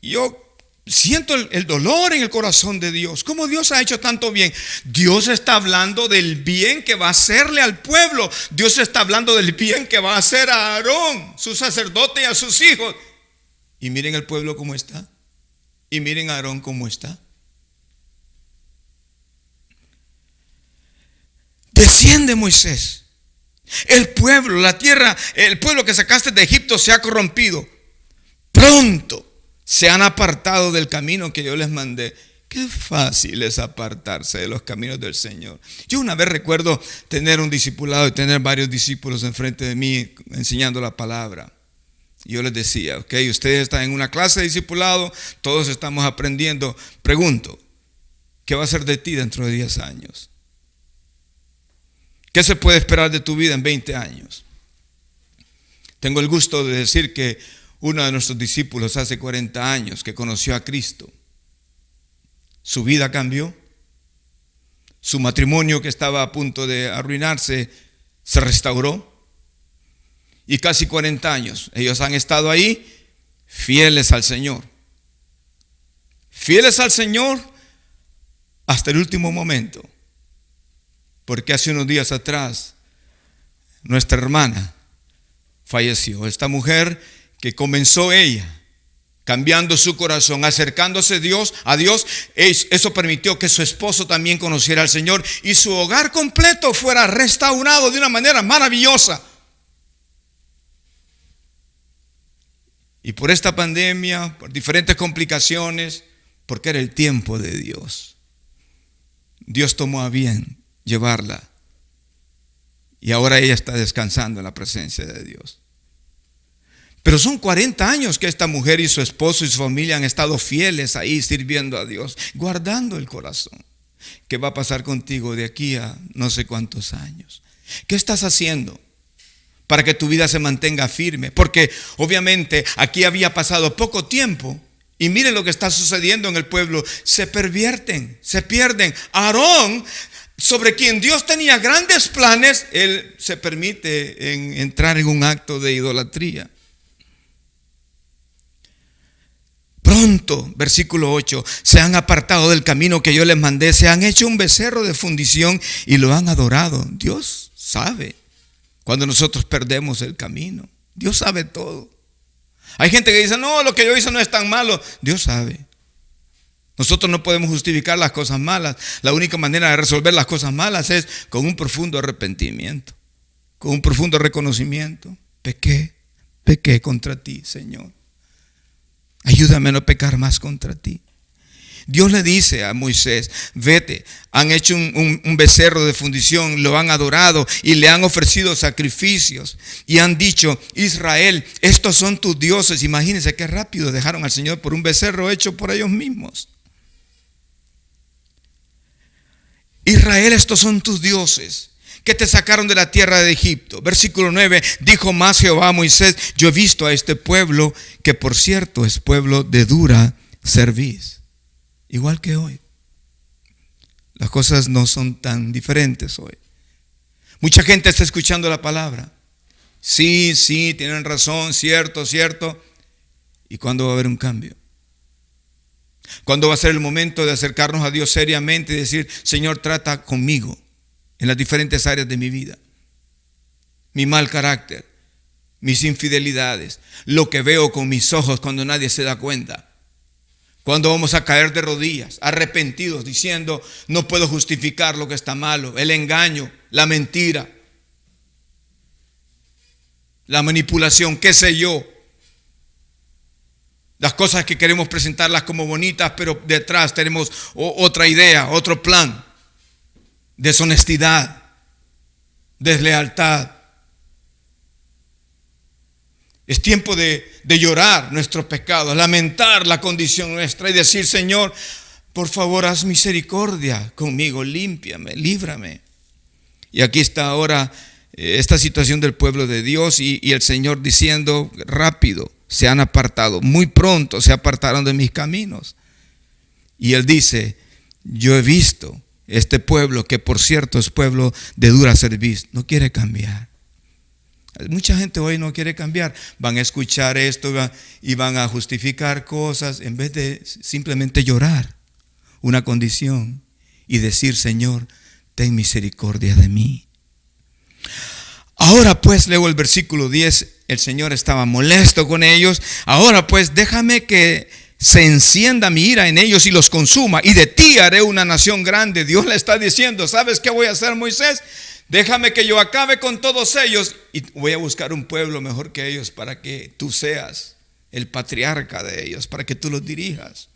[SPEAKER 1] Yo siento el dolor en el corazón de Dios. ¿Cómo Dios ha hecho tanto bien? Dios está hablando del bien que va a hacerle al pueblo. Dios está hablando del bien que va a hacer a Aarón, su sacerdote, y a sus hijos. Y miren el pueblo cómo está. Y miren a Aarón cómo está. Desciende Moisés. El pueblo, la tierra, el pueblo que sacaste de Egipto se ha corrompido. Pronto se han apartado del camino que yo les mandé. Qué fácil es apartarse de los caminos del Señor. Yo una vez recuerdo tener un discipulado y tener varios discípulos enfrente de mí enseñando la palabra. Y yo les decía, ok, ustedes están en una clase de discipulado, todos estamos aprendiendo. Pregunto, ¿qué va a ser de ti dentro de 10 años? ¿Qué se puede esperar de tu vida en 20 años? Tengo el gusto de decir que uno de nuestros discípulos hace 40 años que conoció a Cristo. Su vida cambió. Su matrimonio, que estaba a punto de arruinarse, se restauró. Y casi 40 años ellos han estado ahí fieles al Señor. Fieles al Señor hasta el último momento. Porque hace unos días atrás nuestra hermana falleció. Esta mujer que comenzó ella cambiando su corazón, acercándose a Dios, eso permitió que su esposo también conociera al Señor y su hogar completo fuera restaurado de una manera maravillosa. Y por esta pandemia, por diferentes complicaciones, porque era el tiempo de Dios, Dios tomó a bien llevarla. Y ahora ella está descansando en la presencia de Dios. Pero son 40 años que esta mujer y su esposo y su familia han estado fieles ahí sirviendo a Dios, guardando el corazón. ¿Qué va a pasar contigo de aquí a no sé cuántos años? ¿Qué estás haciendo para que tu vida se mantenga firme? Porque obviamente aquí había pasado poco tiempo y miren lo que está sucediendo en el pueblo. Se pervierten, se pierden. Aarón, sobre quien Dios tenía grandes planes, él se permite entrar en un acto de idolatría. Pronto, versículo 8, se han apartado del camino que yo les mandé, se han hecho un becerro de fundición y lo han adorado. Dios sabe cuando nosotros perdemos el camino. Dios sabe todo. Hay gente que dice, no, lo que yo hice no es tan malo. Dios sabe. Nosotros no podemos justificar las cosas malas. La única manera de resolver las cosas malas es con un profundo arrepentimiento, con un profundo reconocimiento. Pequé contra ti, Señor. Ayúdame a no pecar más contra ti. Dios le dice a Moisés, vete, han hecho un becerro de fundición, lo han adorado y le han ofrecido sacrificios. Y han dicho, Israel, estos son tus dioses. Imagínense qué rápido dejaron al Señor por un becerro hecho por ellos mismos. Israel, estos son tus dioses que te sacaron de la tierra de Egipto. Versículo 9, dijo más Jehová a Moisés, yo he visto a este pueblo, que por cierto es pueblo de dura cerviz. Igual que hoy. Las cosas no son tan diferentes hoy. Mucha gente está escuchando la palabra. Sí, tienen razón, cierto. ¿Y cuándo va a haber un cambio? ¿Cuándo va a ser el momento de acercarnos a Dios seriamente y decir, Señor, trata conmigo en las diferentes áreas de mi vida? Mi mal carácter, mis infidelidades, lo que veo con mis ojos cuando nadie se da cuenta. ¿Cuándo vamos a caer de rodillas, arrepentidos, diciendo, no puedo justificar lo que está malo, el engaño, la mentira, la manipulación, qué sé yo? Las cosas que queremos presentarlas como bonitas, pero detrás tenemos otra idea, otro plan. Deshonestidad, deslealtad. Es tiempo de llorar nuestros pecados, lamentar la condición nuestra y decir, Señor, por favor, haz misericordia conmigo, límpiame, líbrame. Y aquí está ahora esta situación del pueblo de Dios y el Señor diciendo, rápido, se han apartado, muy pronto se apartaron de mis caminos. Y Él dice, yo he visto este pueblo, que por cierto es pueblo de dura cerviz, no quiere cambiar. Mucha gente hoy no quiere cambiar. Van a escuchar esto y van a justificar cosas en vez de simplemente llorar una condición y decir: Señor, ten misericordia de mí. Ahora pues, leo el versículo 10, el Señor estaba molesto con ellos. Ahora pues, déjame que se encienda mi ira en ellos y los consuma, y de ti haré una nación grande. Dios le está diciendo: ¿sabes qué voy a hacer, Moisés? Déjame que yo acabe con todos ellos y voy a buscar un pueblo mejor que ellos para que tú seas el patriarca de ellos, para que tú los dirijas.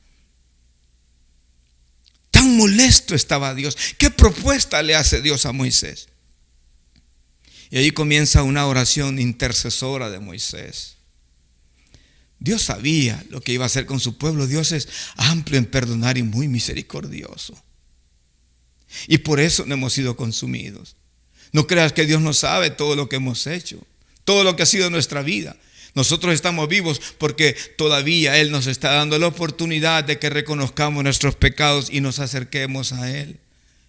[SPEAKER 1] Tan molesto estaba Dios. ¿Qué propuesta le hace Dios a Moisés? Y ahí comienza una oración intercesora de Moisés. Dios sabía lo que iba a hacer con su pueblo. Dios es amplio en perdonar y muy misericordioso. Y por eso no hemos sido consumidos. No creas que Dios no sabe todo lo que hemos hecho, todo lo que ha sido nuestra vida. Nosotros estamos vivos porque todavía Él nos está dando la oportunidad de que reconozcamos nuestros pecados y nos acerquemos a Él.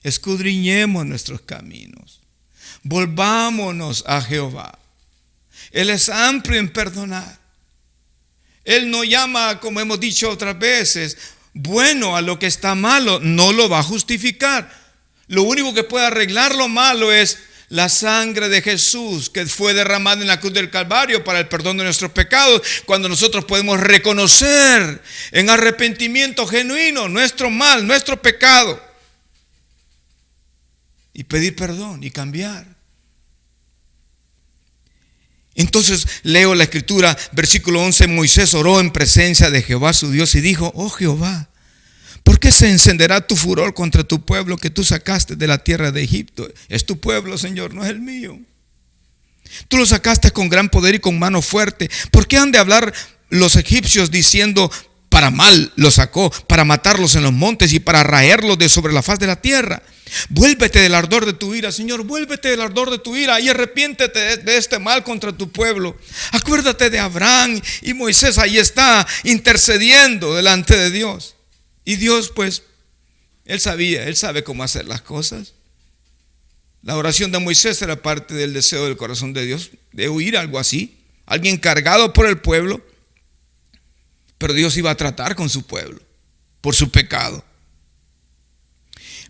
[SPEAKER 1] Escudriñemos nuestros caminos. Volvámonos a Jehová. Él es amplio en perdonar. Él no llama, como hemos dicho otras veces, bueno a lo que está malo. No lo va a justificar. Lo único que puede arreglar lo malo es la sangre de Jesús, que fue derramada en la cruz del Calvario para el perdón de nuestros pecados. Cuando nosotros podemos reconocer en arrepentimiento genuino nuestro mal, nuestro pecado, y pedir perdón y cambiar. Entonces leo la escritura, versículo 11. Moisés oró en presencia de Jehová su Dios y dijo: oh Jehová, ¿por qué se encenderá tu furor contra tu pueblo que tú sacaste de la tierra de Egipto? Es tu pueblo, Señor, no es el mío. Tú lo sacaste con gran poder y con mano fuerte. ¿Por qué han de hablar los egipcios diciendo: para mal los sacó, para matarlos en los montes y para raerlos de sobre la faz de la tierra? Vuélvete del ardor de tu ira, Señor, vuélvete del ardor de tu ira y arrepiéntete de este mal contra tu pueblo. Acuérdate de Abraham y Moisés. Ahí está intercediendo delante de Dios. Y Dios, pues, Él sabe cómo hacer las cosas. La oración de Moisés era parte del deseo del corazón de Dios, de oír algo así, alguien cargado por el pueblo. Pero Dios iba a tratar con su pueblo por su pecado.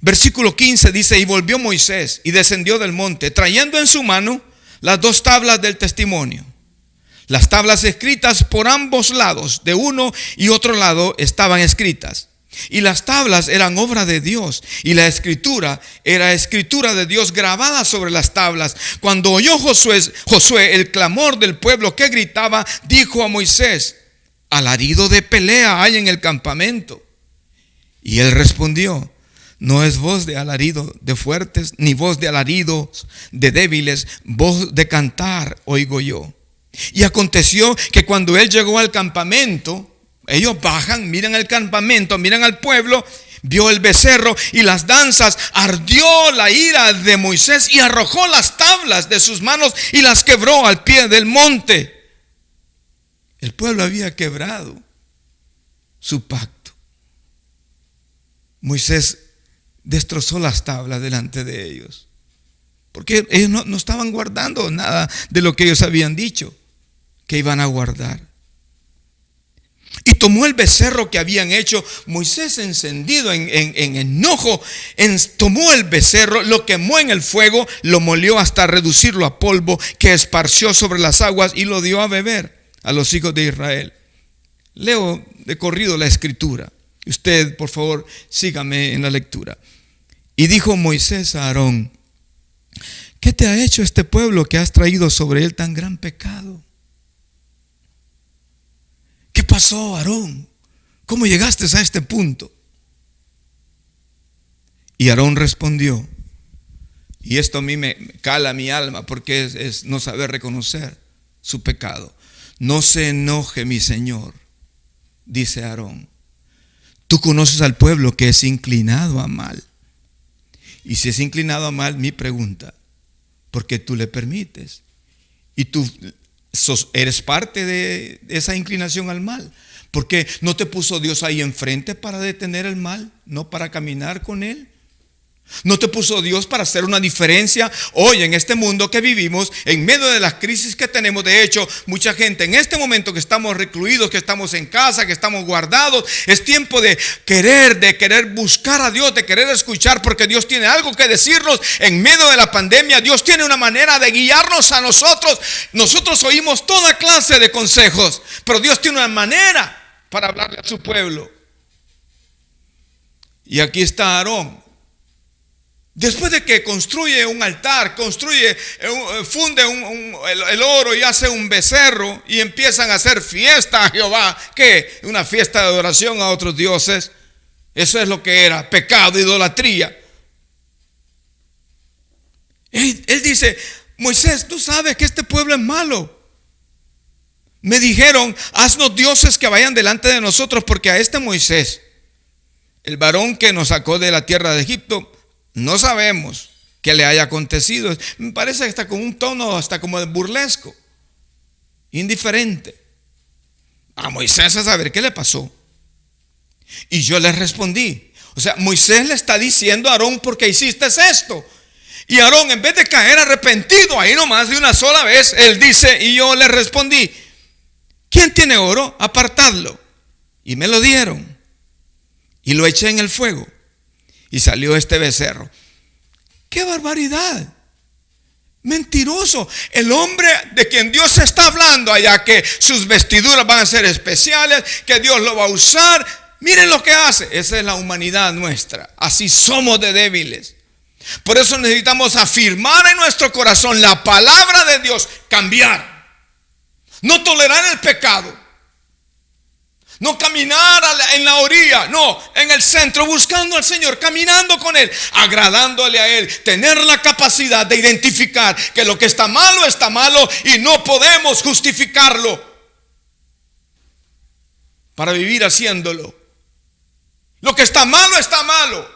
[SPEAKER 1] Versículo 15 dice: y volvió Moisés y descendió del monte, trayendo en su mano las 2 tablas del testimonio. Las tablas escritas por ambos lados, de uno y otro lado, estaban escritas. Y las tablas eran obra de Dios, y la escritura era escritura de Dios grabada sobre las tablas. Cuando oyó Josué el clamor del pueblo que gritaba, dijo a Moisés: alarido de pelea hay en el campamento. Y él respondió: no es voz de alarido de fuertes, ni voz de alaridos de débiles, voz de cantar oigo yo. Y aconteció que cuando él llegó al campamento, ellos bajan, miran el campamento, miran al pueblo, vio el becerro y las danzas, ardió la ira de Moisés y arrojó las tablas de sus manos y las quebró al pie del monte. El pueblo había quebrado su pacto. Moisés destrozó las tablas delante de ellos, porque ellos no estaban guardando nada de lo que ellos habían dicho que iban a guardar. Y tomó el becerro que habían hecho. Moisés, encendido en enojo, tomó el becerro, lo quemó en el fuego, lo molió hasta reducirlo a polvo, que esparció sobre las aguas y lo dio a beber a los hijos de Israel. Leo de corrido la escritura. Usted, por favor, sígame en la lectura. Y dijo Moisés a Aarón: ¿qué te ha hecho este pueblo que has traído sobre él tan gran pecado? ¿Qué pasó, Aarón? ¿Cómo llegaste a este punto? Y Aarón respondió, y esto a mí me cala mi alma, porque es no saber reconocer su pecado. No se enoje mi Señor, dice Aarón. Tú conoces al pueblo que es inclinado a mal. Y si es inclinado a mal, mi pregunta: ¿por qué tú le permites? Y tú eres parte de esa inclinación al mal. ¿Por qué no te puso Dios ahí enfrente para detener el mal, no para caminar con él? ¿No te puso Dios para hacer una diferencia hoy en este mundo que vivimos, en medio de las crisis que tenemos? De hecho, mucha gente en este momento que estamos recluidos, que estamos en casa, que estamos guardados, es tiempo de querer buscar a Dios, de querer escuchar, porque Dios tiene algo que decirnos en medio de la pandemia. Dios tiene una manera de guiarnos a nosotros. Nosotros oímos toda clase de consejos, pero Dios tiene una manera para hablarle a su pueblo. Y aquí está Aarón. Después de que construye un altar, funde el oro y hace un becerro y empiezan a hacer fiesta a Jehová, ¿qué? Una fiesta de adoración a otros dioses. Eso es lo que era, pecado, idolatría. Él dice: Moisés, tú sabes que este pueblo es malo. Me dijeron: haznos dioses que vayan delante de nosotros, porque a este Moisés, el varón que nos sacó de la tierra de Egipto, no sabemos qué le haya acontecido. Me parece que está con un tono hasta como de burlesco, indiferente. A Moisés a saber qué le pasó. Y yo le respondí. O sea, Moisés le está diciendo a Aarón: ¿por qué hiciste esto? Y Aarón, en vez de caer arrepentido ahí nomás de una sola vez, él dice, y yo le respondí: ¿quién tiene oro? Apartadlo. Y me lo dieron. Y lo eché en el fuego. Y salió este becerro. ¡Qué barbaridad! Mentiroso. El hombre de quien Dios está hablando allá, que sus vestiduras van a ser especiales, que Dios lo va a usar. Miren lo que hace. Esa es la humanidad nuestra. Así somos de débiles. Por eso necesitamos afirmar en nuestro corazón la palabra de Dios. Cambiar. No tolerar el pecado. No caminar en la orilla, no, en el centro, buscando al Señor, caminando con Él, agradándole a Él. Tener la capacidad de identificar que lo que está malo y no podemos justificarlo para vivir haciéndolo. Lo que está malo está malo.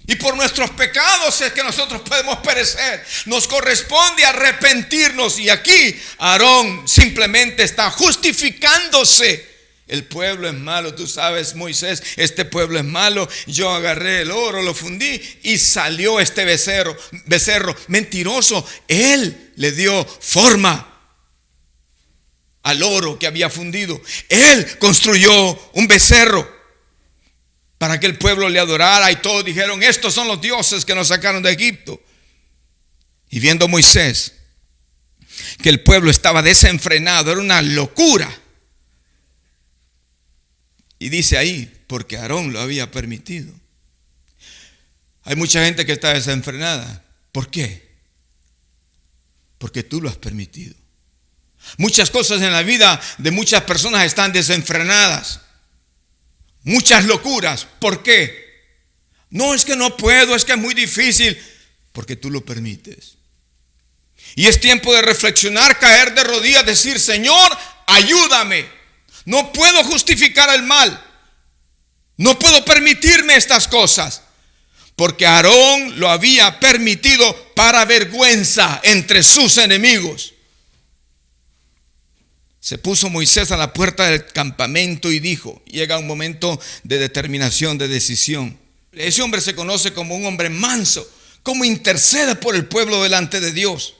[SPEAKER 1] Y por nuestros pecados es que nosotros podemos perecer. Nos corresponde arrepentirnos. Y aquí Aarón simplemente está justificándose. El pueblo es malo, tú sabes, Moisés, este pueblo es malo. Yo agarré el oro, lo fundí y salió este becerro mentiroso. Él le dio forma al oro que había fundido. Él construyó un becerro para que el pueblo le adorara, y todos dijeron: estos son los dioses que nos sacaron de Egipto. Y viendo Moisés que el pueblo estaba desenfrenado, era una locura. Y dice ahí: porque Aarón lo había permitido. Hay mucha gente que está desenfrenada. ¿Por qué? Porque tú lo has permitido. Muchas cosas en la vida de muchas personas están desenfrenadas. Muchas locuras. ¿Por qué? No es que no puedo, es que es muy difícil. Porque tú lo permites. Y es tiempo de reflexionar, caer de rodillas, decir: Señor, ayúdame. No puedo justificar el mal. No puedo permitirme estas cosas. Porque Aarón lo había permitido para vergüenza entre sus enemigos. Se puso Moisés a la puerta del campamento y dijo: llega un momento de determinación, de decisión. Ese hombre se conoce como un hombre manso, como intercede por el pueblo delante de Dios.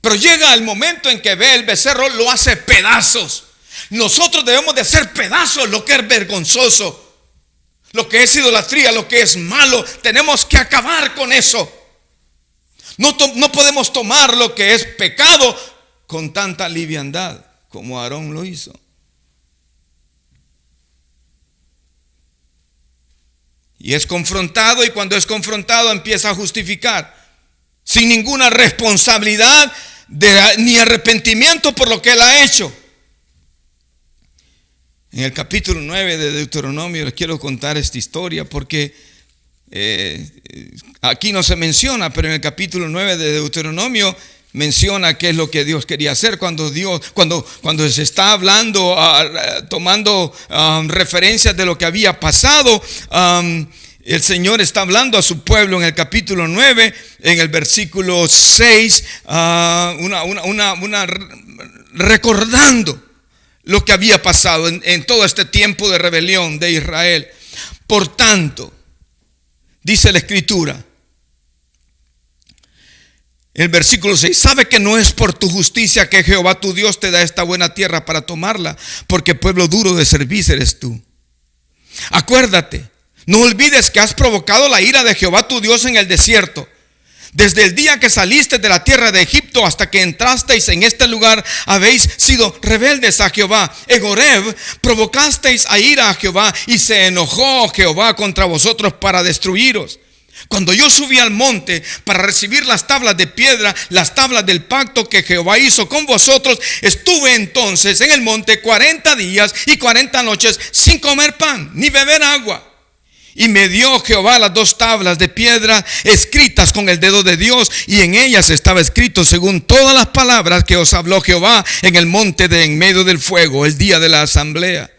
[SPEAKER 1] Pero llega el momento en que ve el becerro, lo hace pedazos. Nosotros debemos de hacer pedazos lo que es vergonzoso, lo que es idolatría, lo que es malo. Tenemos que acabar con eso. No podemos tomar lo que es pecado con tanta liviandad como Aarón lo hizo. Y es confrontado, y cuando es confrontado empieza a justificar sin ninguna responsabilidad ni arrepentimiento por lo que él ha hecho. En el capítulo 9 de Deuteronomio les quiero contar esta historia porque aquí no se menciona, pero en el capítulo 9 de Deuteronomio menciona qué es lo que Dios quería hacer cuando se está hablando, tomando referencias de lo que había pasado. El Señor está hablando a su pueblo en el capítulo 9, en el versículo 6, recordando lo que había pasado en todo este tiempo de rebelión de Israel. Por tanto, Dice la Escritura, el versículo 6, sabe que no es por tu justicia que Jehová tu Dios te da esta buena tierra para tomarla, porque pueblo duro de servicio eres tú. Acuérdate, no olvides que has provocado la ira de Jehová tu Dios en el desierto. Desde el día que saliste de la tierra de Egipto hasta que entrasteis en este lugar, habéis sido rebeldes a Jehová. En Horeb provocasteis a ira a Jehová y se enojó Jehová contra vosotros para destruiros. Cuando yo subí al monte para recibir las tablas de piedra, las tablas del pacto que Jehová hizo con vosotros, estuve entonces en el monte 40 días y 40 noches sin comer pan ni beber agua. Y me dio Jehová las 2 tablas de piedra escritas con el dedo de Dios, y en ellas estaba escrito según todas las palabras que os habló Jehová en el monte de en medio del fuego, el día de la asamblea.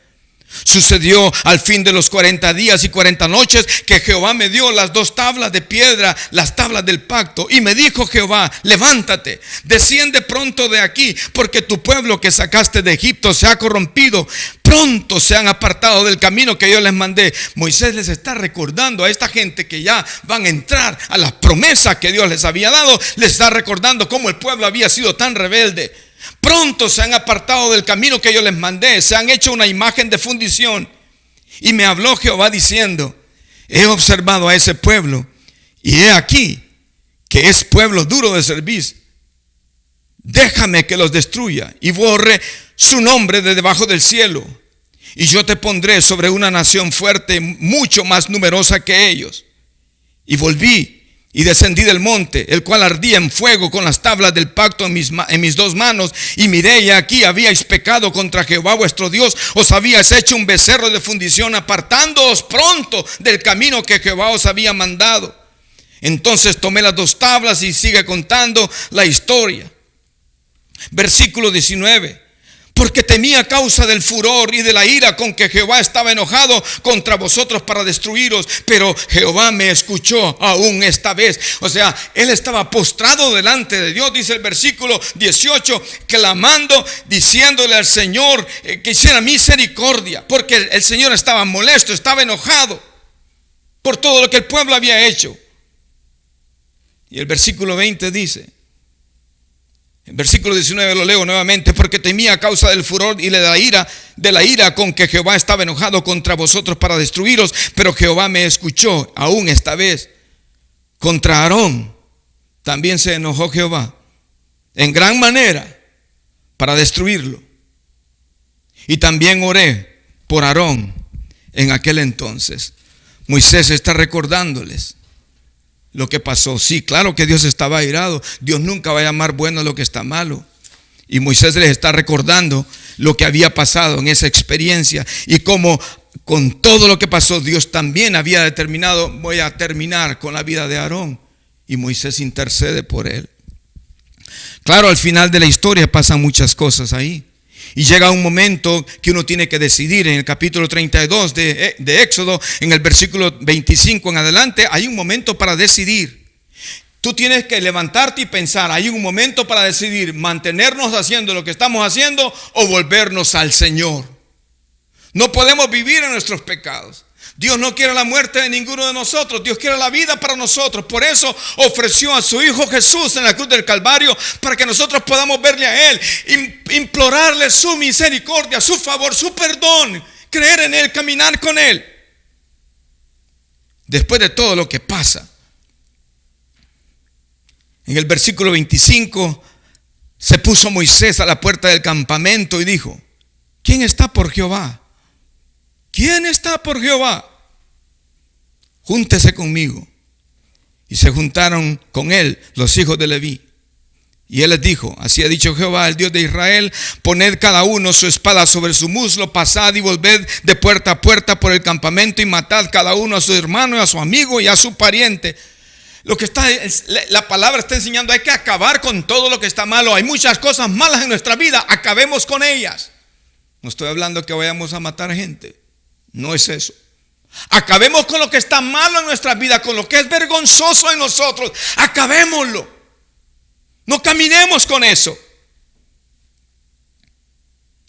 [SPEAKER 1] Sucedió al fin de los 40 días y 40 noches que Jehová me dio las 2 tablas de piedra, las tablas del pacto. Y me dijo Jehová, levántate, desciende pronto de aquí, porque tu pueblo que sacaste de Egipto se ha corrompido. Pronto se han apartado del camino que yo les mandé. Moisés les está recordando a esta gente que ya van a entrar a las promesas que Dios les había dado. Les está recordando cómo el pueblo había sido tan rebelde. Pronto se han apartado del camino que yo les mandé, se han hecho una imagen de fundición. Y me habló Jehová diciendo, he observado a ese pueblo, y he aquí que es pueblo duro de servicio. Déjame que los destruya y borre su nombre de debajo del cielo. Y yo te pondré sobre una nación fuerte, mucho más numerosa que ellos. Y volví y descendí del monte, el cual ardía en fuego, con las tablas del pacto en mis 2 manos. Y miré, y aquí habíais pecado contra Jehová vuestro Dios. Os habíais hecho un becerro de fundición, apartándoos pronto del camino que Jehová os había mandado. Entonces tomé las 2 tablas y sigue contando la historia. Versículo 19. Porque temía causa del furor y de la ira con que Jehová estaba enojado contra vosotros para destruiros. Pero Jehová me escuchó aún esta vez. O sea, él estaba postrado delante de Dios, dice el versículo 18, clamando, diciéndole al Señor que hiciera misericordia. Porque el Señor estaba molesto, estaba enojado por todo lo que el pueblo había hecho. Y el versículo 20 dice, el versículo 19 lo leo nuevamente, porque temía a causa del furor y de la ira con que Jehová estaba enojado contra vosotros para destruiros. Pero Jehová me escuchó aún esta vez. Contra Aarón también se enojó Jehová en gran manera para destruirlo. Y también oré por Aarón en aquel entonces. Moisés está recordándoles lo que pasó. Sí, claro que Dios estaba airado. Dios nunca va a llamar bueno a lo que está malo. Y Moisés les está recordando lo que había pasado en esa experiencia. Y como con todo lo que pasó, Dios también había determinado, voy a terminar con la vida de Aarón. Y Moisés intercede por él. Claro, al final de la historia pasan muchas cosas ahí. Y llega un momento que uno tiene que decidir. En el capítulo 32 de Éxodo, en el versículo 25 en adelante, hay un momento para decidir. Tú tienes que levantarte y pensar, hay un momento para decidir mantenernos haciendo lo que estamos haciendo o volvernos al Señor. No podemos vivir en nuestros pecados. Dios no quiere la muerte de ninguno de nosotros. Dios quiere la vida para nosotros. Por eso ofreció a su Hijo Jesús en la cruz del Calvario, para que nosotros podamos verle a Él, implorarle su misericordia, su favor, su perdón, creer en Él, caminar con Él. Después de todo lo que pasa, en el versículo 25 se puso Moisés a la puerta del campamento y dijo, ¿quién está por Jehová? ¿Quién está por Jehová? Júntese conmigo. Y se juntaron con él los hijos de Leví. Y él les dijo, así ha dicho Jehová, el Dios de Israel, poned cada uno su espada sobre su muslo, pasad y volved de puerta a puerta por el campamento y matad cada uno a su hermano y a su amigo y a su pariente. Lo que la palabra está enseñando, hay que acabar con todo lo que está malo. Hay muchas cosas malas en nuestra vida, acabemos con ellas. No estoy hablando que vayamos a matar gente, no es eso. Acabemos con lo que está malo en nuestra vida, con lo que es vergonzoso en nosotros. Acabémoslo. No caminemos con eso.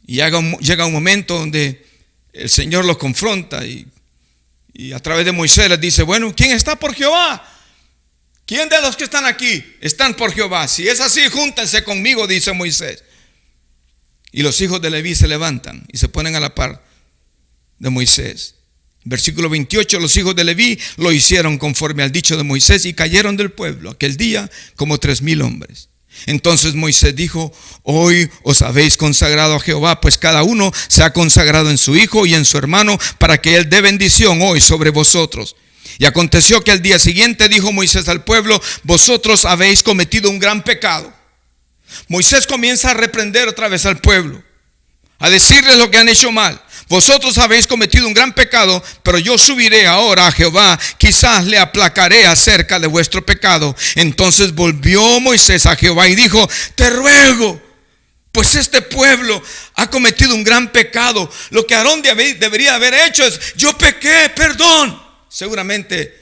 [SPEAKER 1] Y llega un momento donde el Señor los confronta y Y a través de Moisés les dice: bueno, ¿quién está por Jehová? ¿Quién de los que están aquí están por Jehová? Si es así, júntense conmigo, dice Moisés. Y los hijos de Leví se levantan y se ponen a la par de Moisés. Versículo 28, los hijos de Leví lo hicieron conforme al dicho de Moisés y cayeron del pueblo aquel día como 3,000 hombres. Entonces Moisés dijo: hoy os habéis consagrado a Jehová, pues cada uno se ha consagrado en su hijo y en su hermano, para que él dé bendición hoy sobre vosotros. Y aconteció que al día siguiente dijo Moisés al pueblo: vosotros habéis cometido un gran pecado. Moisés comienza a reprender otra vez al pueblo, a decirles lo que han hecho mal. Vosotros habéis cometido un gran pecado, pero yo subiré ahora a Jehová, quizás le aplacaré acerca de vuestro pecado. Entonces volvió Moisés a Jehová y dijo: te ruego, pues este pueblo ha cometido un gran pecado. Lo que Aarón debería haber hecho es: yo pequé, perdón. Seguramente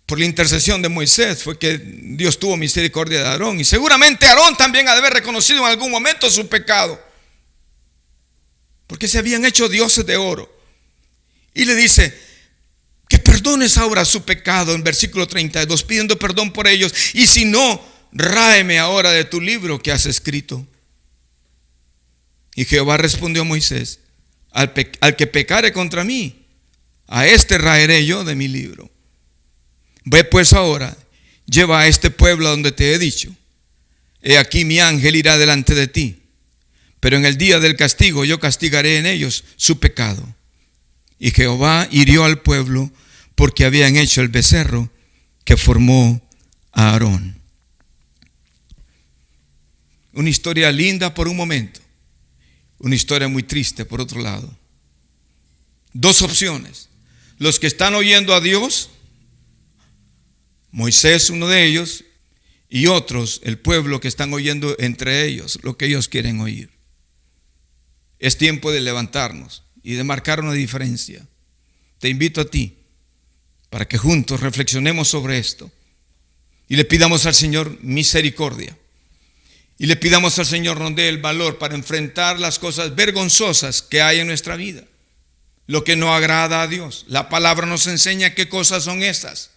[SPEAKER 1] por la intercesión de Moisés fue que Dios tuvo misericordia de Aarón. Y seguramente Aarón también ha de haber reconocido en algún momento su pecado, porque se habían hecho dioses de oro. Y le dice que perdones ahora su pecado en versículo 32, pidiendo perdón por ellos. Y si no, ráeme ahora de tu libro que has escrito. Y Jehová respondió a Moisés: al que pecare contra mí, a este raeré yo de mi libro. Ve pues ahora, lleva a este pueblo a donde te he dicho. He aquí mi ángel irá delante de ti, pero en el día del castigo yo castigaré en ellos su pecado. Y Jehová hirió al pueblo porque habían hecho el becerro que formó a Aarón. Una historia linda por un momento, una historia muy triste por otro lado. Dos opciones: los que están oyendo a Dios, Moisés uno de ellos, y otros, el pueblo, que están oyendo entre ellos lo que ellos quieren oír. Es tiempo de levantarnos y de marcar una diferencia. Te invito a ti para que juntos reflexionemos sobre esto y le pidamos al Señor misericordia. Y le pidamos al Señor nos dé el valor para enfrentar las cosas vergonzosas que hay en nuestra vida, lo que no agrada a Dios. La palabra nos enseña qué cosas son esas.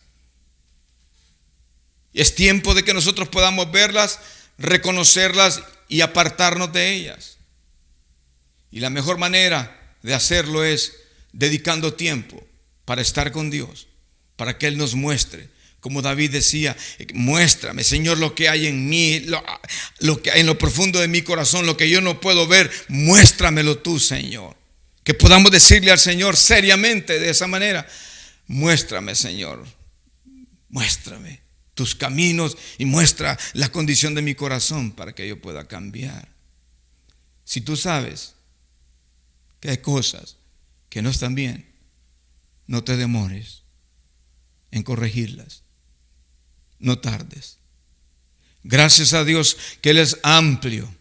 [SPEAKER 1] Es tiempo de que nosotros podamos verlas, reconocerlas y apartarnos de ellas. Y la mejor manera de hacerlo es dedicando tiempo para estar con Dios, para que Él nos muestre. Como David decía: muéstrame, Señor, lo que hay en mí, lo que hay en lo profundo de mi corazón, lo que yo no puedo ver, muéstramelo tú, Señor. Que podamos decirle al Señor seriamente de esa manera: muéstrame, Señor, muéstrame tus caminos y muestra la condición de mi corazón para que yo pueda cambiar. Si tú sabes que hay cosas que no están bien, no te demores en corregirlas. No tardes. Gracias a Dios que Él es amplio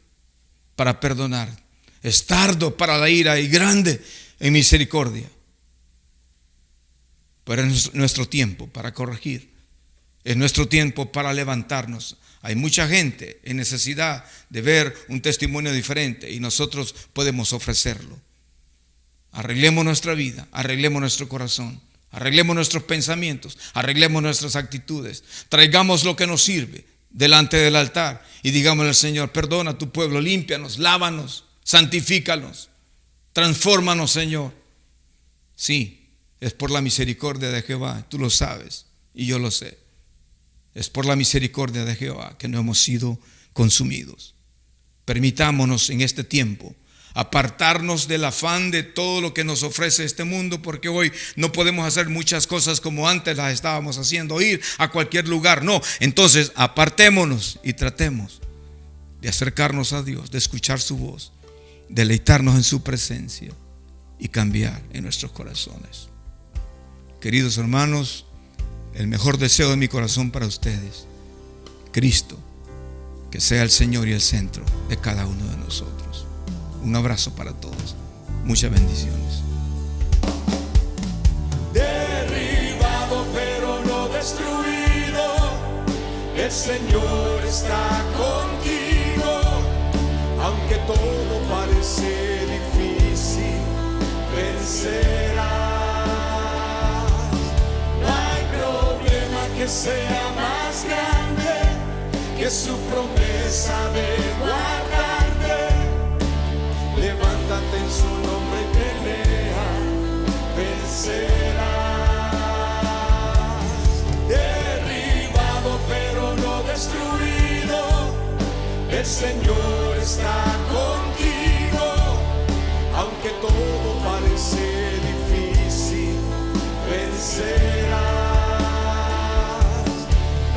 [SPEAKER 1] para perdonar, es tardo para la ira y grande en misericordia. Pero es nuestro tiempo para corregir. Es nuestro tiempo para levantarnos. Hay mucha gente en necesidad de ver un testimonio diferente y nosotros podemos ofrecerlo. Arreglemos nuestra vida, arreglemos nuestro corazón, arreglemos nuestros pensamientos, arreglemos nuestras actitudes. Traigamos lo que nos sirve delante del altar y digámosle al Señor: perdona a tu pueblo, límpianos, lávanos, santifícanos, transfórmanos, Señor. Sí, es por la misericordia de Jehová, tú lo sabes y yo lo sé. Es por la misericordia de Jehová que no hemos sido consumidos. Permitámonos en este tiempo apartarnos del afán de todo lo que nos ofrece este mundo, porque hoy no podemos hacer muchas cosas como antes las estábamos haciendo, ir a cualquier lugar. No, entonces apartémonos y tratemos de acercarnos a Dios, de escuchar su voz, deleitarnos en su presencia y cambiar en nuestros corazones. Queridos hermanos, el mejor deseo de mi corazón para ustedes: Cristo, que sea el Señor y el centro de cada uno de nosotros. Un abrazo para todos. Muchas bendiciones.
[SPEAKER 2] Derribado pero no destruido, el Señor está contigo. Aunque todo parece difícil, vencerás. que sea más grande que su promesa de guardarte. Levántate en su nombre y pelea, vencerás. Derribado pero no destruido, el Señor está contigo. Aunque todo parece difícil, vencerás.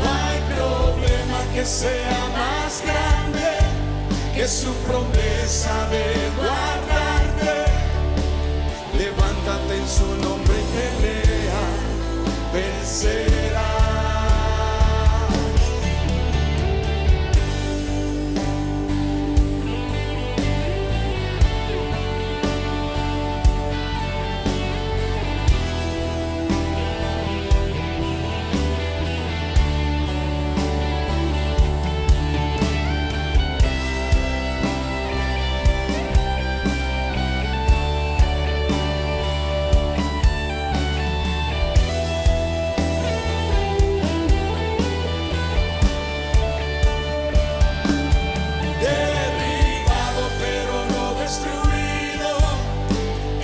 [SPEAKER 2] No hay problema que sea más grande que su promesa de guardarte. Levántate en su nombre y pelea, vencerás.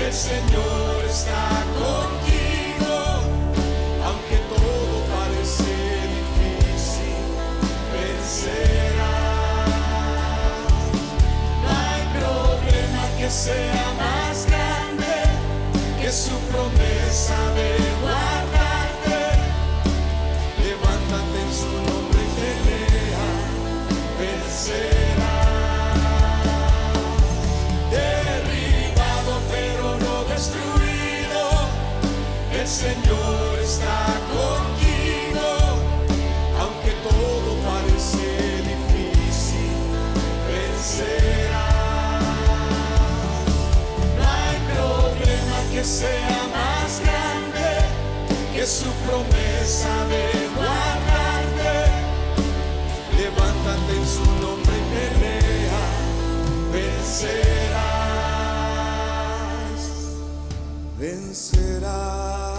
[SPEAKER 2] El Señor está contigo, aunque todo parece difícil, vencerás. No hay problema que sea más grande que su promesa de guardarte. Levántate en su nombre y pelea, vencerás. El Señor está contigo, aunque todo parece difícil, vencerás. No hay problema que sea más grande que su promesa de guardarte. Levántate en su nombre y pelea, vencerás. Vencerás.